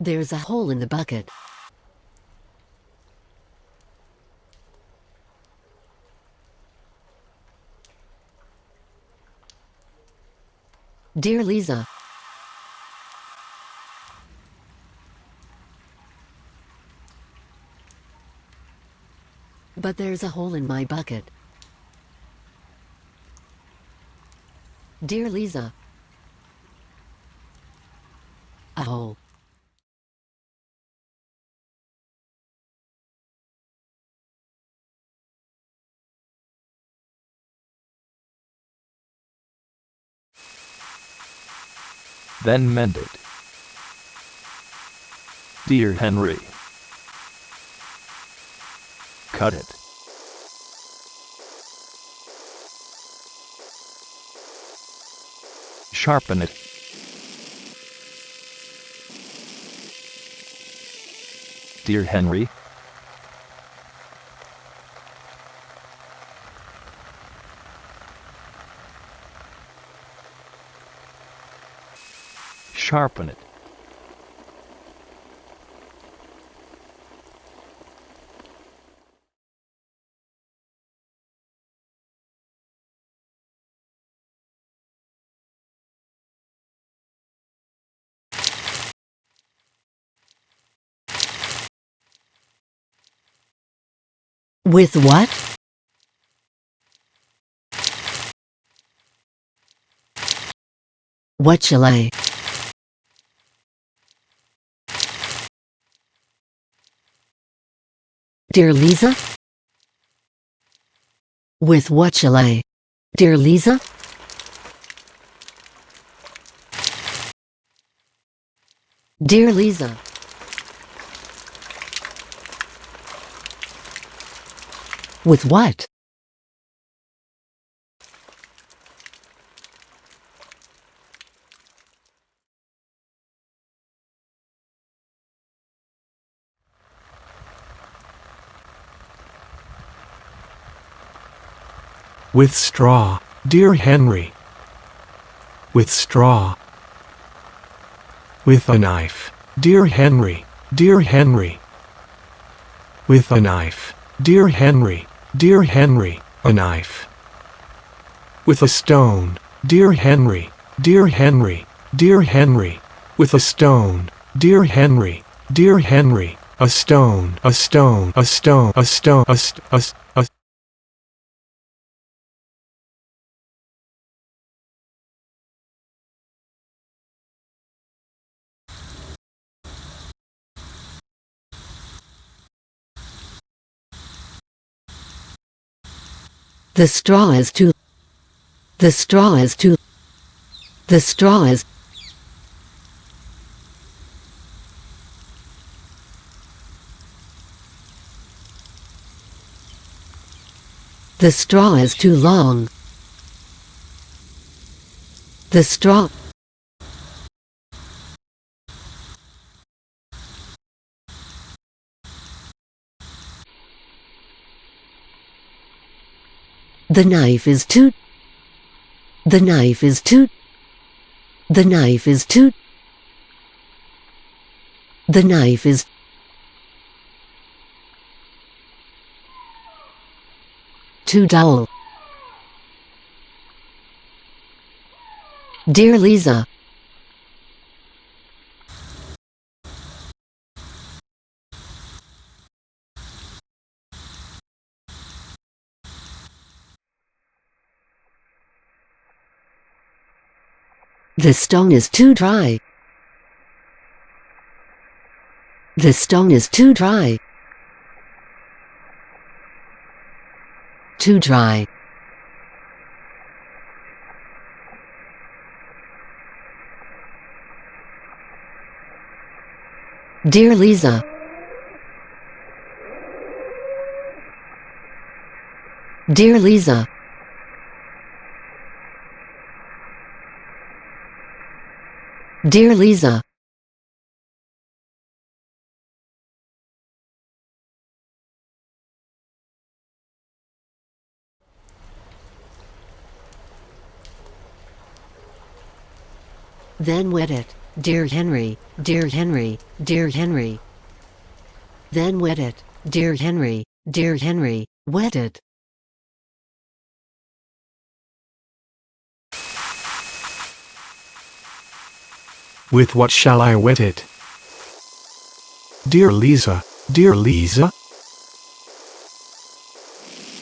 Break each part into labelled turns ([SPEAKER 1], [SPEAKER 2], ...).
[SPEAKER 1] There's a hole in the bucket. Dear Lisa. But there's a hole in my bucket. Dear Lisa. A hole.
[SPEAKER 2] Then mend it. Dear Henry. Cut it. Sharpen it. Dear Henry. Sharpen it.
[SPEAKER 1] With what? What shall I? Dear Lisa? With what shall I? Dear Lisa? Dear Lisa. With what?
[SPEAKER 3] With straw, dear Henry. With straw. With a knife, dear Henry, dear Henry. With a knife, dear Henry, dear Henry, a knife. With a stone, dear Henry, dear Henry, dear Henry. With a stone, dear Henry, dear Henry, a stone, a stone, a stone, a stone, a
[SPEAKER 1] The straw is too. The straw is too. The straw is. The straw is too long. The straw. The knife is too. The knife is too. The knife is too. The knife is. Too dull. Dear Lisa. The stone is too dry. The stone is too dry. Too dry. Dear Lisa. Dear Lisa. Dear Lisa. Then wet it. dear Henry, dear Henry, dear Henry. Then wet it, dear Henry, wet it.
[SPEAKER 3] With what shall I wet it? Dear Lisa, dear Lisa.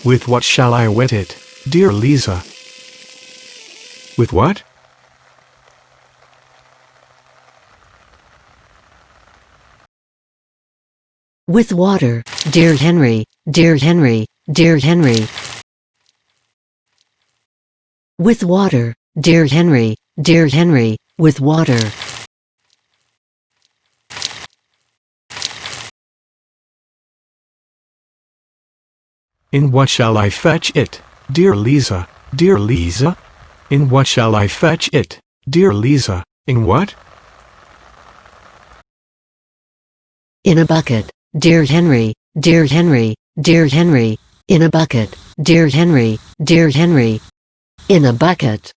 [SPEAKER 3] With what shall I wet it, dear Lisa? With what?
[SPEAKER 1] With water, dear Henry, dear Henry, dear Henry. With water, dear Henry, with water.
[SPEAKER 3] In what shall I fetch it, dear Lisa, dear Lisa? In what shall I fetch it, dear Lisa? In what?
[SPEAKER 1] In a bucket, dear Henry, dear Henry, dear Henry. In a bucket, dear Henry, in a bucket.